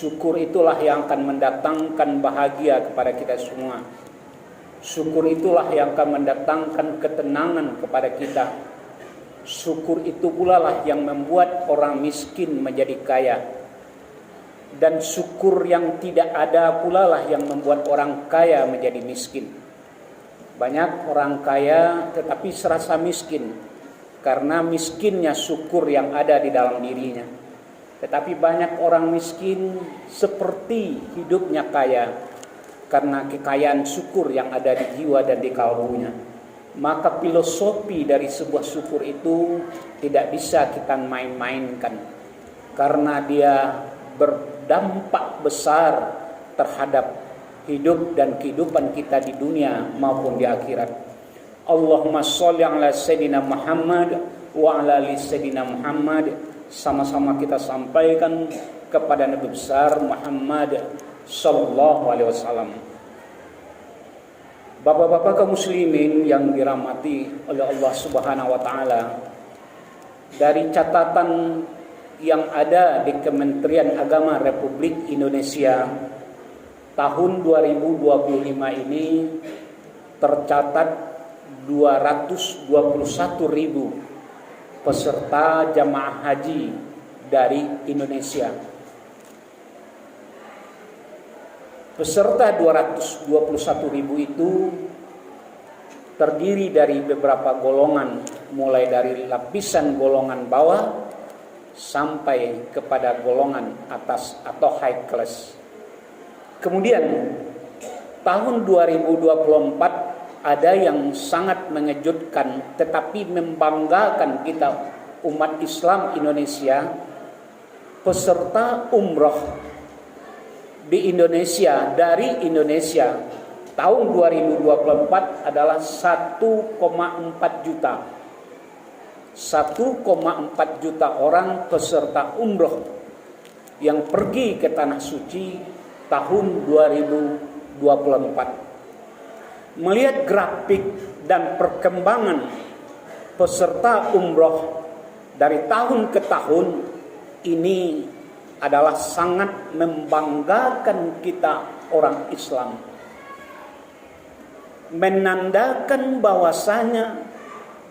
Syukur itulah yang akan mendatangkan bahagia kepada kita semua. Syukur itulah yang akan mendatangkan ketenangan kepada kita. Syukur itu pula lah yang membuat orang miskin menjadi kaya. Dan syukur yang tidak ada pula lah yang membuat orang kaya menjadi miskin. Banyak orang kaya tetapi serasa miskin karena miskinnya syukur yang ada di dalam dirinya. Tetapi banyak orang miskin seperti hidupnya kaya karena kekayaan syukur yang ada di jiwa dan di kalbunya. Maka filosofi dari sebuah syukur itu tidak bisa kita main-mainkan karena dia berdampak besar terhadap hidup dan kehidupan kita di dunia maupun di akhirat. Allahumma sholli ala sayyidina Muhammad wa ala ali sayyidina Muhammad. Sama-sama kita sampaikan kepada Nabi besar Muhammad sallallahu alaihi wasallam. Bapak-bapak kaum muslimin yang dirahmati oleh Allah Subhanahu wa taala, dari catatan yang ada di Kementerian Agama Republik Indonesia tahun 2025 ini tercatat 221.000 peserta jamaah haji dari Indonesia. Peserta 221.000 itu terdiri dari beberapa golongan, mulai dari lapisan golongan bawah sampai kepada golongan atas atau high class. Kemudian tahun 2024 ada yang sangat mengejutkan tetapi membanggakan kita umat Islam Indonesia. Peserta umroh di Indonesia dari Indonesia tahun 2024 adalah 1,4 juta. 1,4 juta orang peserta umroh yang pergi ke Tanah Suci tahun 2024. Melihat grafik dan perkembangan peserta umroh dari tahun ke tahun ini adalah sangat membanggakan kita orang Islam. Menandakan bahwasanya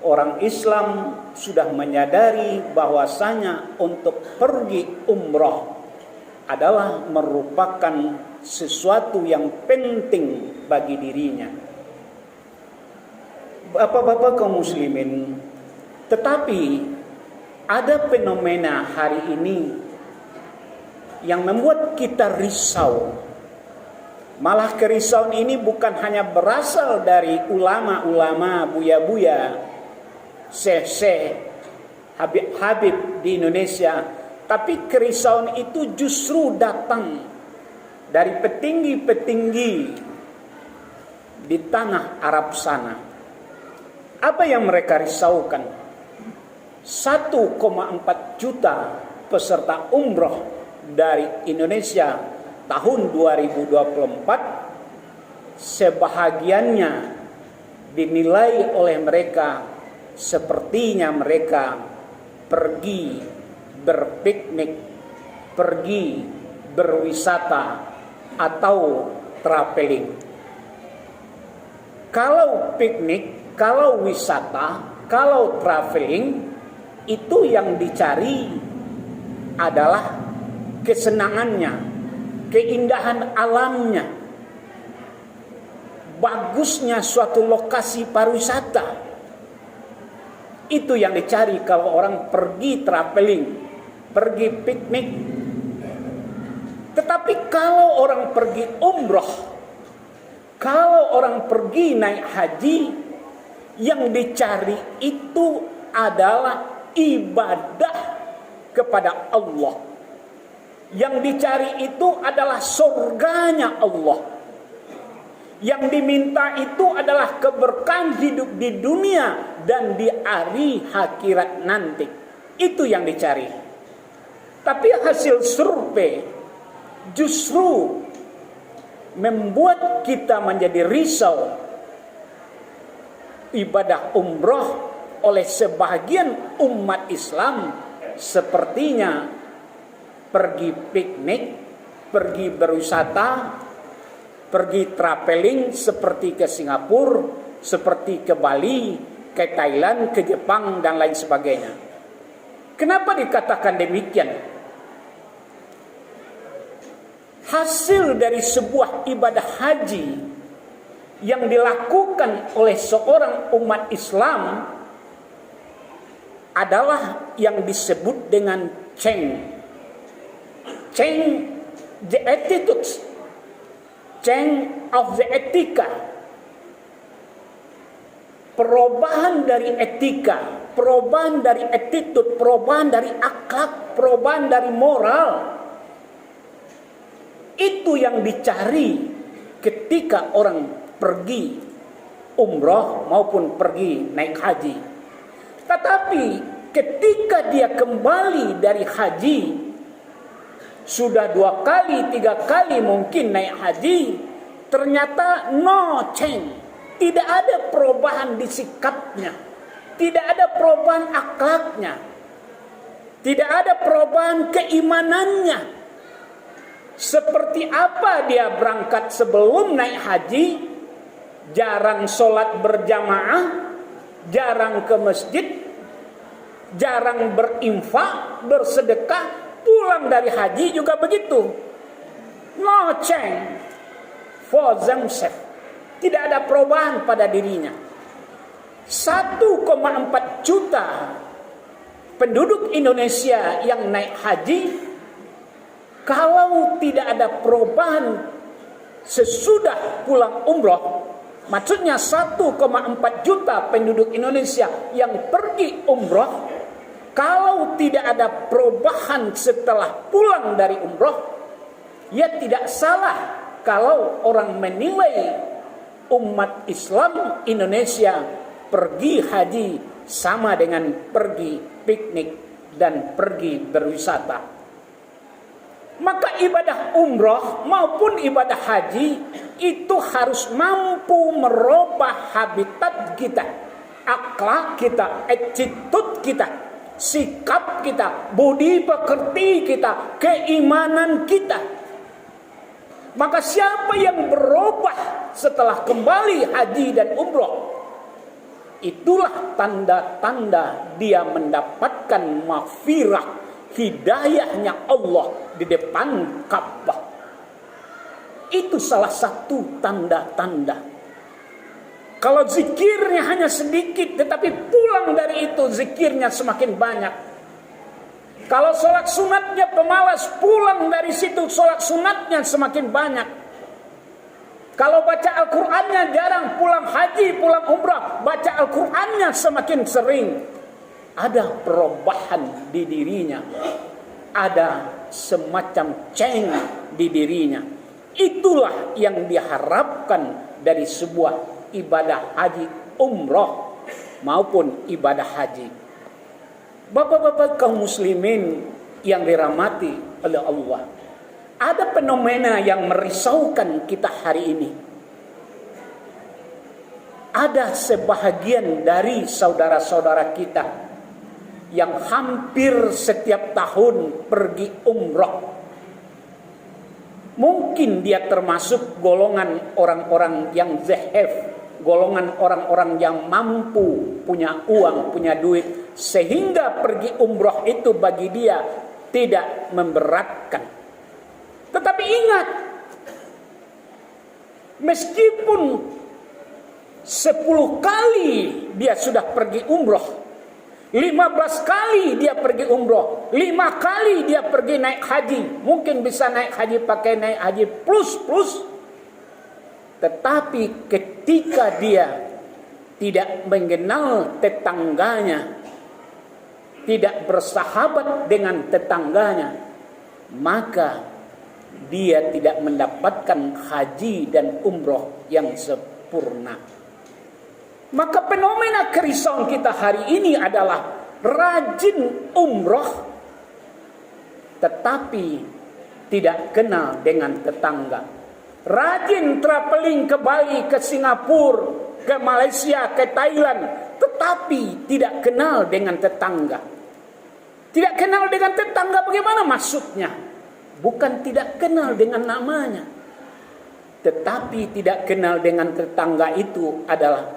orang Islam sudah menyadari bahwasanya untuk pergi umroh adalah merupakan sesuatu yang penting bagi dirinya. Bapak-bapak kaum muslimin, tetapi ada fenomena hari ini yang membuat kita risau. Malah kerisauan ini bukan hanya berasal dari ulama-ulama, buya-buya, syekh-syekh, habib-habib di Indonesia, tapi kerisauan itu justru datang dari petinggi-petinggi di tanah Arab sana. Apa yang mereka risaukan? 1,4 juta peserta umroh dari Indonesia tahun 2024 sebahagiannya dinilai oleh mereka sepertinya mereka pergi berpiknik, pergi berwisata atau traveling. Kalau piknik, kalau wisata, kalau traveling, itu yang dicari adalah kesenangannya, keindahan alamnya, bagusnya suatu lokasi pariwisata. Itu yang dicari kalau orang pergi traveling, pergi piknik. Tetapi kalau orang pergi umroh, kalau orang pergi naik haji, yang dicari itu adalah ibadah kepada Allah. Yang dicari itu adalah surganya Allah. Yang diminta itu adalah keberkahan hidup di dunia dan di hari akhirat nanti. Itu yang dicari. Tapi hasil survei justru membuat kita menjadi risau. Ibadah umroh oleh sebagian umat Islam sepertinya pergi piknik, pergi berwisata, pergi traveling seperti ke Singapura, seperti ke Bali, ke Thailand, ke Jepang, dan lain sebagainya. Kenapa dikatakan demikian? Hasil dari sebuah ibadah haji yang dilakukan oleh seorang umat Islam adalah yang disebut dengan change the attitudes, change of the etika, perubahan dari etika, perubahan dari attitude, perubahan dari akhlak, perubahan dari moral. Itu yang dicari ketika orang pergi umroh maupun pergi naik haji. Tetapi ketika dia kembali dari haji, sudah 2 kali, 3 kali mungkin naik haji, ternyata no change. Tidak ada perubahan di sikapnya, tidak ada perubahan akhlaknya, tidak ada perubahan keimanannya. Seperti apa dia berangkat sebelum naik haji, jarang sholat berjamaah, jarang ke masjid, jarang berinfak, bersedekah. Pulang dari haji juga begitu. No change for themselves. Tidak ada perubahan pada dirinya. 1,4 juta penduduk Indonesia yang naik haji, kalau tidak ada perubahan sesudah pulang umroh, maksudnya 1,4 juta penduduk Indonesia yang pergi umroh, kalau tidak ada perubahan setelah pulang dari umroh, ya tidak salah kalau orang menilai umat Islam Indonesia pergi haji sama dengan pergi piknik dan pergi berwisata. Maka ibadah umroh maupun ibadah haji itu harus mampu merubah habitat kita, akhlak kita, attitude kita, sikap kita, budi pekerti kita, keimanan kita. Maka siapa yang berubah setelah kembali haji dan umroh, itulah tanda-tanda dia mendapatkan maghfirah, hidayahnya Allah di depan Ka'bah. Itu salah satu tanda-tanda. Kalau zikirnya hanya sedikit, tetapi pulang dari itu zikirnya semakin banyak. Kalau sholat sunatnya pemalas, pulang dari situ sholat sunatnya semakin banyak. Kalau baca Al-Qur'annya jarang, pulang haji, pulang umrah, baca Al-Qur'annya semakin sering. Ada perubahan di dirinya, ada semacam change di dirinya. Itulah yang diharapkan dari sebuah ibadah haji umroh maupun ibadah haji. Bapak-bapak kaum muslimin yang dirahmati oleh Allah, ada fenomena yang merisaukan kita hari ini. Ada sebahagian dari saudara-saudara kita yang hampir setiap tahun pergi umroh. Mungkin dia termasuk golongan orang-orang yang zahef, golongan orang-orang yang mampu, punya uang, punya duit, sehingga pergi umroh itu bagi dia tidak memberatkan. Tetapi ingat, meskipun 10 kali dia sudah pergi umroh, 15 kali dia pergi umroh, 5 kali dia pergi naik haji, mungkin bisa naik haji pakai naik haji plus. Tetapi ketika dia tidak mengenal tetangganya, tidak bersahabat dengan tetangganya, maka dia tidak mendapatkan haji dan umroh yang sempurna. Maka fenomena kerisauan kita hari ini adalah rajin umroh tetapi tidak kenal dengan tetangga. Rajin traveling ke Bali, ke Singapura, ke Malaysia, ke Thailand, tetapi tidak kenal dengan tetangga. Tidak kenal dengan tetangga bagaimana maksudnya? bukan tidak kenal dengan namanya, tetapi tidak kenal dengan tetangga itu adalah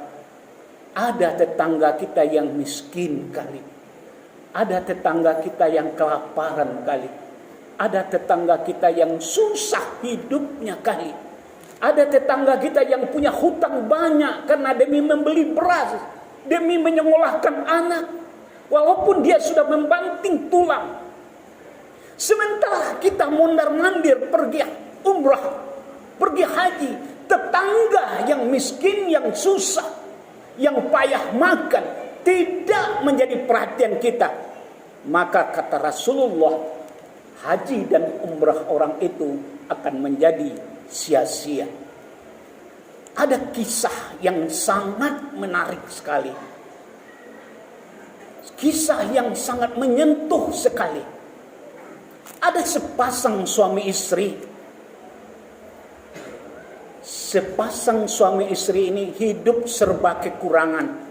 ada tetangga kita yang miskin kali, ada tetangga kita yang kelaparan kali, ada tetangga kita yang susah hidupnya kali, ada tetangga kita yang punya hutang banyak karena demi membeli beras, demi menyekolahkan anak, walaupun dia sudah membanting tulang. Sementara kita mondar-mandir pergi umrah, pergi haji, tetangga yang miskin, yang susah, yang payah makan tidak menjadi perhatian kita. Maka kata Rasulullah, haji dan umrah orang itu akan menjadi sia-sia. Ada kisah yang sangat menarik sekali, kisah yang sangat menyentuh sekali. Ada sepasang suami istri. Sepasang suami istri ini hidup serba kekurangan.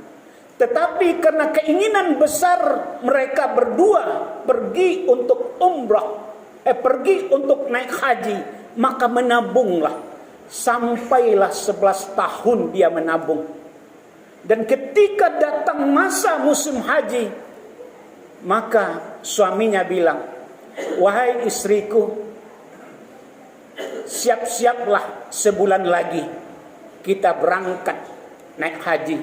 Tetapi karena keinginan besar mereka berdua pergi untuk umrah, pergi untuk naik haji, maka menabunglah. Sampailah 11 tahun dia menabung. Dan ketika datang masa musim haji, maka suaminya bilang, "Wahai istriku, siap-siaplah sebulan lagi kita berangkat naik haji."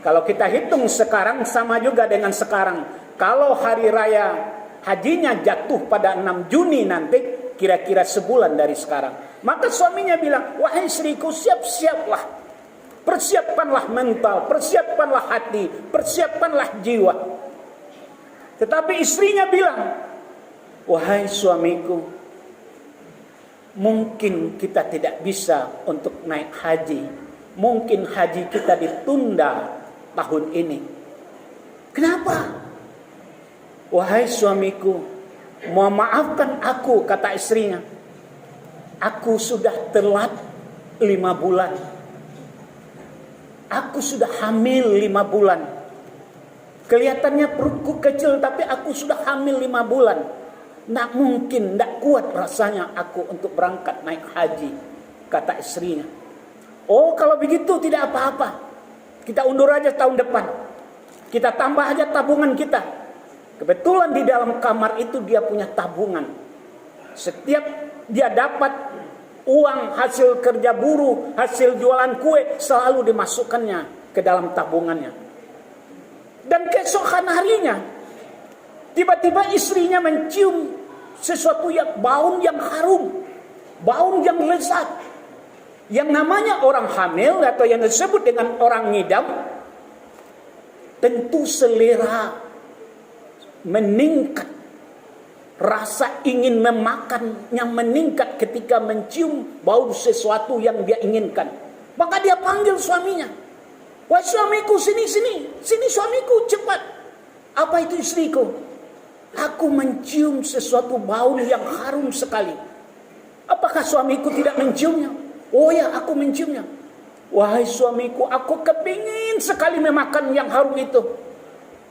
Kalau kita hitung sekarang sama juga dengan sekarang. Kalau hari raya hajinya jatuh pada 6 Juni nanti, kira-kira sebulan dari sekarang. Maka suaminya bilang, "Wahai istriku, siap-siaplah. Persiapkanlah mental, persiapkanlah hati, persiapkanlah jiwa." Tetapi istrinya bilang, "Wahai suamiku, mungkin kita tidak bisa untuk naik haji. Mungkin haji kita ditunda tahun ini." "Kenapa?" "Wahai suamiku, mohon maafkan aku," kata istrinya. "Aku sudah telat 5 bulan. Aku sudah hamil 5 bulan. Kelihatannya perutku kecil, tapi aku sudah hamil 5 bulan. Nggak mungkin, nggak kuat rasanya aku untuk berangkat naik haji," kata istrinya. "Oh, kalau begitu tidak apa-apa. Kita undur aja tahun depan. Kita tambah aja tabungan kita." Kebetulan di dalam kamar itu dia punya tabungan. Setiap dia dapat uang hasil kerja buruh, hasil jualan kue, selalu dimasukkannya ke dalam tabungannya. Dan keesokan harinya, tiba-tiba istrinya mencium sesuatu yang bau yang harum, bau yang lezat. Yang namanya orang hamil atau yang disebut dengan orang ngidam, tentu selera meningkat, rasa ingin memakannya meningkat ketika mencium bau sesuatu yang dia inginkan. Maka dia panggil suaminya, "Wahai suamiku, sini suamiku, cepat." "Apa itu istriku?" "Aku mencium sesuatu bau yang harum sekali." "Apakah suamiku tidak menciumnya?" "Oh ya, aku menciumnya." "Wahai suamiku, aku kepingin sekali memakan yang harum itu.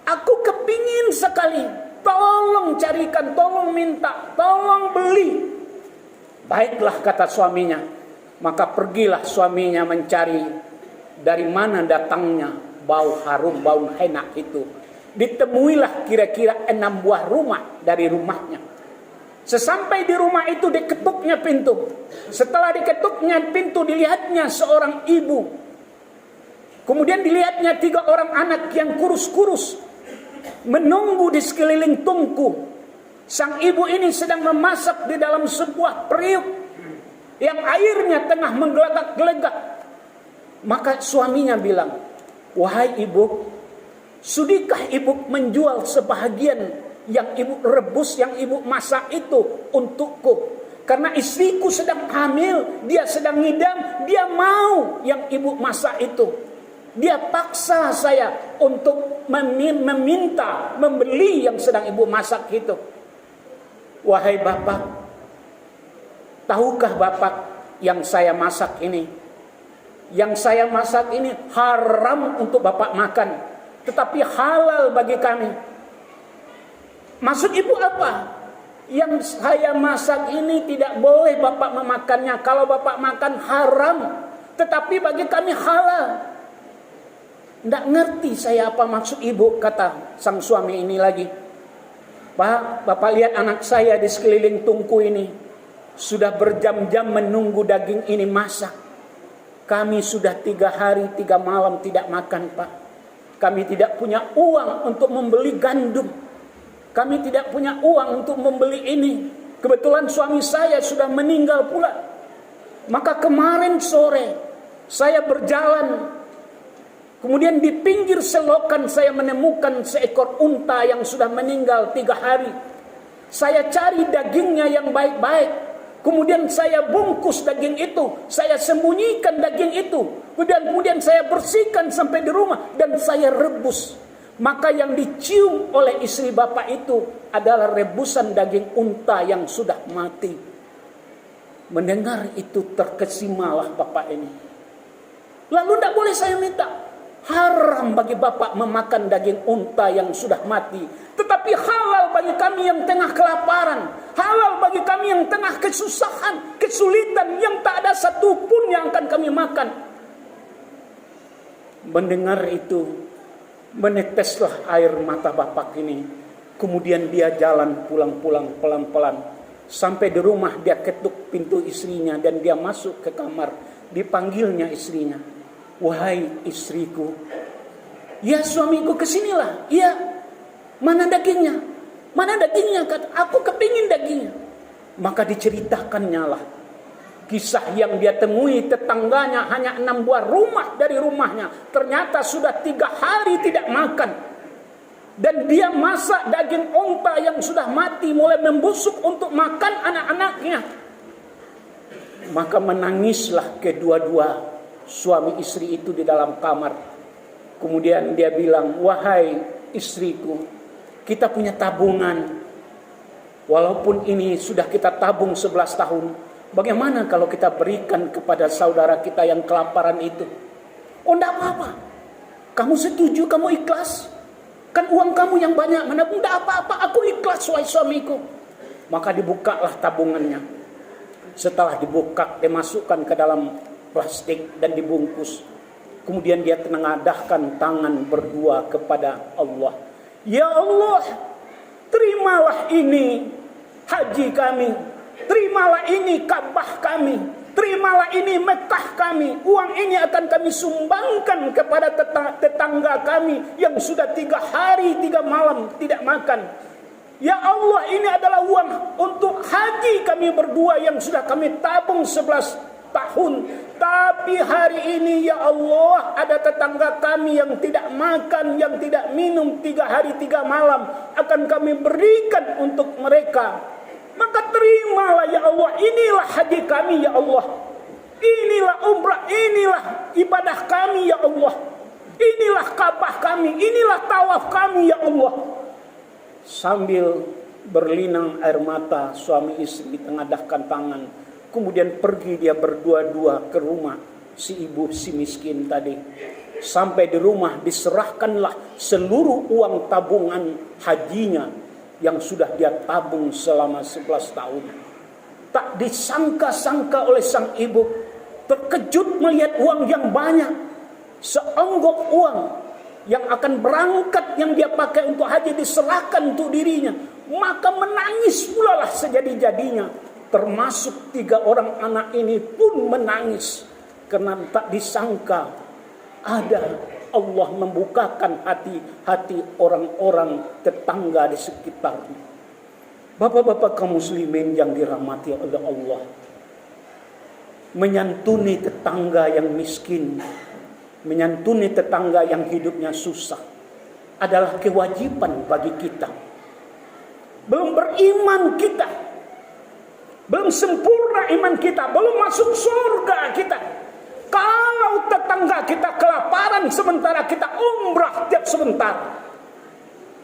Aku kepingin sekali. Tolong carikan, tolong minta, tolong beli." "Baiklah," kata suaminya. Maka pergilah suaminya mencari dari mana datangnya bau harum, bau enak itu. Ditemuilah kira-kira 6 buah rumah dari rumahnya. Sesampai di rumah itu diketuknya pintu. Setelah diketuknya pintu, dilihatnya seorang ibu. Kemudian dilihatnya 3 orang anak yang kurus-kurus menunggu di sekeliling tungku. Sang ibu ini sedang memasak di dalam sebuah periuk yang airnya tengah menggelegak-gelegak. Maka suaminya bilang, "Wahai ibu, sudikah ibu menjual sebahagian yang ibu rebus, yang ibu masak itu untukku? Karena istriku sedang hamil, dia sedang ngidam, dia mau yang ibu masak itu. Dia paksa saya untuk meminta, membeli yang sedang ibu masak itu." "Wahai bapak, tahukah bapak yang saya masak ini? Yang saya masak ini haram untuk bapak makan, tetapi halal bagi kami." "Maksud ibu apa?" Yang saya masak ini tidak boleh Bapak memakannya. Kalau Bapak makan haram, tetapi bagi kami halal. Tidak ngerti saya apa maksud ibu, kata sang suami ini lagi. Pak, Bapak lihat anak saya di sekeliling tungku ini. Sudah berjam-jam menunggu daging ini masak. Kami sudah 3 hari 3 malam tidak makan, Pak. Kami tidak punya uang untuk membeli gandum. Kami tidak punya uang untuk membeli ini. Kebetulan suami saya sudah meninggal pula. Maka kemarin sore saya berjalan. Kemudian di pinggir selokan saya menemukan seekor unta yang sudah meninggal 3 hari. Saya cari dagingnya yang baik-baik. Kemudian saya bungkus daging itu. Saya sembunyikan daging itu. Kemudian saya bersihkan sampai di rumah. Dan saya rebus. Maka yang dicium oleh istri Bapak itu adalah rebusan daging unta yang sudah mati. Mendengar itu terkesimalah Bapak ini. Lalu tidak boleh saya minta. Haram bagi Bapak memakan daging unta yang sudah mati. Tetapi halal bagi kami yang tengah kelaparan. Halal bagi kami yang tengah kesusahan, kesulitan, yang tak ada satupun yang akan kami makan. Mendengar itu, meneteslah air mata Bapak ini. Kemudian dia jalan pulang-pulang pelan-pelan. Sampai di rumah dia ketuk pintu istrinya dan dia masuk ke kamar. Dipanggilnya istrinya. Wahai istriku. Ya suamiku, kesinilah. Ya, mana dagingnya? Mana dagingnya? Kata, aku kepingin dagingnya. Maka diceritakannya lah kisah yang dia temui tetangganya hanya 6 buah rumah dari rumahnya. Ternyata sudah 3 hari tidak makan. Dan dia masak daging unta yang sudah mati mulai membusuk untuk makan anak-anaknya. Maka menangislah kedua-dua suami istri itu di dalam kamar. Kemudian dia bilang, wahai istriku, kita punya tabungan. Walaupun ini sudah kita tabung 11 tahun. Bagaimana kalau kita berikan kepada saudara kita yang kelaparan itu? Oh, tidak apa-apa. Kamu setuju, kamu ikhlas. Kan uang kamu yang banyak. Mana pun tidak apa-apa, aku ikhlas, wahai suamiku. Maka dibukalah tabungannya. Setelah dibuka, dimasukkan ke dalam plastik dan dibungkus. Kemudian dia menengadahkan tangan berdua kepada Allah. Ya Allah, terimalah ini haji kami. Terimalah ini Ka'bah kami. Terimalah ini Mekah kami. Uang ini akan kami sumbangkan kepada tetangga kami yang sudah 3 hari 3 malam tidak makan. Ya Allah, ini adalah uang untuk haji kami berdua yang sudah kami tabung 11 tahun. Tapi hari ini ya Allah, ada tetangga kami yang tidak makan, yang tidak minum 3 hari 3 malam. Akan kami berikan untuk mereka. Maka terimalah ya Allah, inilah haji kami ya Allah. Inilah umrah, inilah ibadah kami ya Allah. Inilah Ka'bah kami, inilah tawaf kami ya Allah. Sambil berlinang air mata, suami istri mengadahkan tangan. Kemudian pergi dia berdua-dua ke rumah si ibu si miskin tadi. Sampai di rumah diserahkanlah seluruh uang tabungan hajinya yang sudah dia tabung selama 11 tahun. Tak disangka-sangka oleh sang ibu, terkejut melihat uang yang banyak. Seonggok uang yang akan berangkat yang dia pakai untuk haji diserahkan untuk dirinya. Maka menangis pula lah sejadi-jadinya. Termasuk 3 orang anak ini pun menangis. Karena tak disangka ada Allah membukakan hati-hati orang-orang tetangga di sekitarnya. Bapak-bapak kaum muslimin yang dirahmati oleh Allah, menyantuni tetangga yang miskin, menyantuni tetangga yang hidupnya susah adalah kewajiban bagi kita. Belum beriman kita, belum sempurna iman kita, belum masuk surga kita. Kalau tetangga kita kelaparan sementara kita umrah tiap sebentar.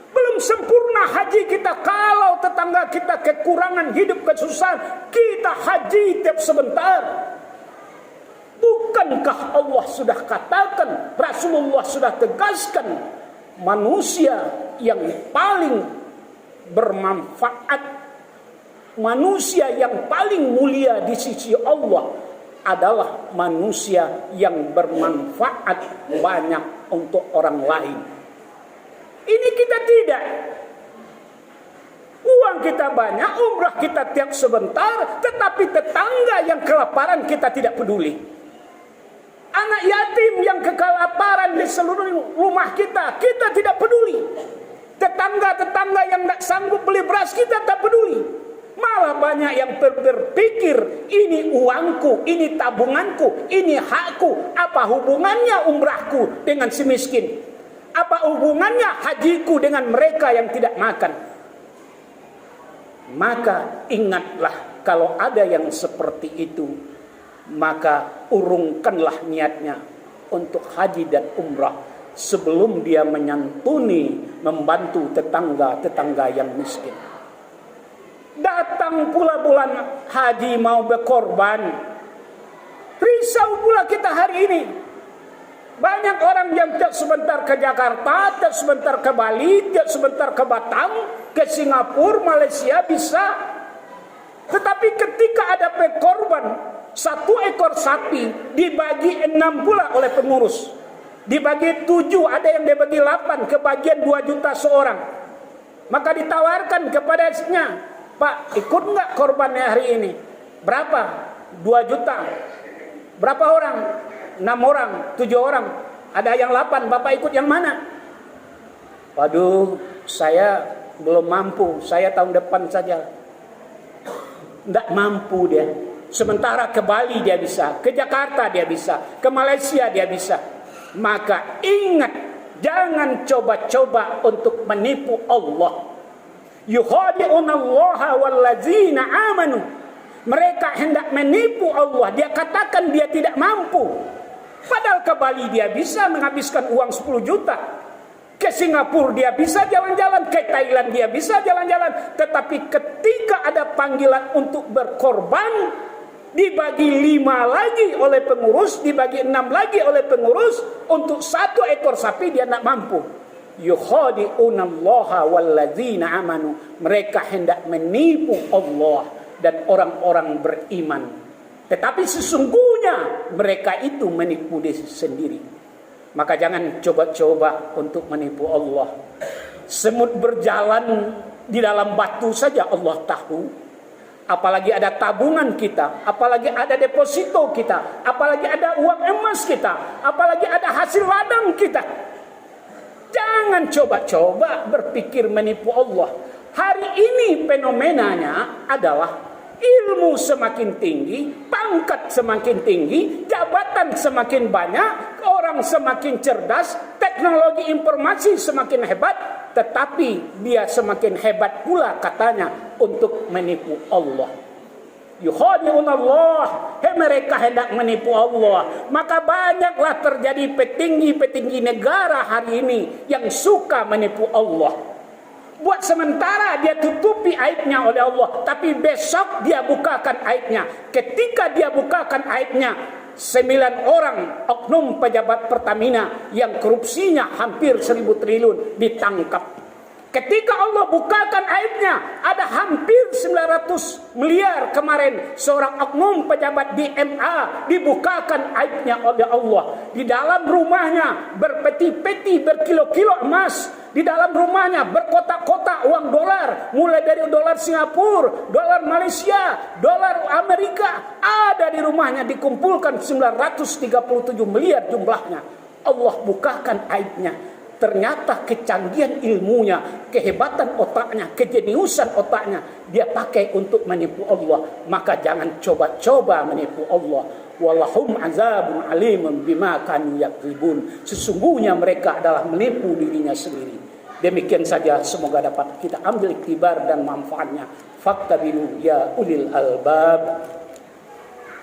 Belum sempurna haji kita kalau tetangga kita kekurangan hidup, kesusahan, kita haji tiap sebentar. Bukankah Allah sudah katakan, Rasulullah sudah tegaskan, manusia yang paling bermanfaat, manusia yang paling mulia di sisi Allah adalah manusia yang bermanfaat banyak untuk orang lain. Ini kita tidak. Uang kita banyak, umrah kita tiap sebentar, tetapi tetangga yang kelaparan kita tidak peduli. Anak yatim yang kelaparan di seluruh rumah kita tidak peduli. Tetangga-tetangga yang tidak sanggup beli beras kita tak peduli. Malah banyak yang berpikir, ini uangku, ini tabunganku, ini hakku. Apa hubungannya umrahku dengan si miskin? Apa hubungannya hajiku dengan mereka yang tidak makan? Maka ingatlah, kalau ada yang seperti itu, maka urungkanlah niatnya untuk haji dan umrah sebelum dia menyantuni, membantu tetangga-tetangga yang miskin. Datang pula bulan haji mau berkorban, risau pula kita hari ini. Banyak orang yang tiap sebentar ke Jakarta, tiap sebentar ke Bali, tiap sebentar ke Batam, ke Singapura, Malaysia bisa. Tetapi ketika ada berkorban, 1 ekor sapi dibagi 6 pula oleh pengurus. Dibagi 7, ada yang dibagi 8, kebagian 2 juta seorang. Maka ditawarkan kepadanya, Pak, ikut nggak korbannya hari ini? Berapa? 2 juta. Berapa orang? 6 orang, 7 orang. Ada yang 8, Bapak ikut yang mana? Waduh, saya belum mampu. Saya tahun depan saja. Tidak mampu dia. Sementara ke Bali dia bisa, ke Jakarta dia bisa, ke Malaysia dia bisa. Maka ingat, jangan coba-coba untuk menipu Allah. Yukhadi'unallaha wallazina amanu. Mereka hendak menipu Allah. Dia katakan dia tidak mampu. Padahal ke Bali dia bisa menghabiskan uang 10 juta. Ke Singapura dia bisa jalan-jalan. Ke Thailand dia bisa jalan-jalan. Tetapi ketika ada panggilan untuk berkorban, dibagi 5 lagi oleh pengurus, dibagi 6 lagi oleh pengurus, untuk 1 ekor sapi dia tidak mampu. Yukhadi'unallaha wallazina amanu. Mereka hendak menipu Allah dan orang-orang beriman. Tetapi sesungguhnya mereka itu menipu diri sendiri. Maka jangan coba-coba untuk menipu Allah. Semut berjalan di dalam batu saja Allah tahu. Apalagi ada tabungan kita, apalagi ada deposito kita, apalagi ada uang emas kita, apalagi ada hasil ladang kita. Jangan coba-coba berpikir menipu Allah. Hari ini fenomenanya adalah ilmu semakin tinggi, pangkat semakin tinggi, jabatan semakin banyak, orang semakin cerdas, teknologi informasi semakin hebat, tetapi dia semakin hebat pula katanya untuk menipu Allah. Yukhadi'unallah, mereka hendak menipu Allah. Maka banyaklah terjadi petinggi-petinggi negara hari ini yang suka menipu Allah. Buat sementara dia tutupi aibnya oleh Allah, tapi besok dia bukakan aibnya. Ketika dia bukakan aibnya, 9 orang oknum pejabat Pertamina yang korupsinya hampir 1.000 triliun ditangkap. Ketika Allah bukakan aibnya, ada hampir 900 miliar kemarin seorang oknum pejabat di MA dibukakan aibnya oleh Allah. Di dalam rumahnya berpeti-peti berkilo-kilo emas. Di dalam rumahnya berkotak-kotak uang dolar, mulai dari dolar Singapura, dolar Malaysia, dolar Amerika, ada di rumahnya dikumpulkan 937 miliar jumlahnya. Allah bukakan aibnya. Ternyata kecanggihan ilmunya, kehebatan otaknya, kejeniusan otaknya dia pakai untuk menipu Allah. Maka jangan coba-coba menipu Allah. Walahum azabun alimun bima kanu yakzibun. Sesungguhnya mereka adalah menipu dirinya sendiri. Demikian saja, semoga dapat kita ambil iktibar dan manfaatnya. Faktabiru ya ulil albab.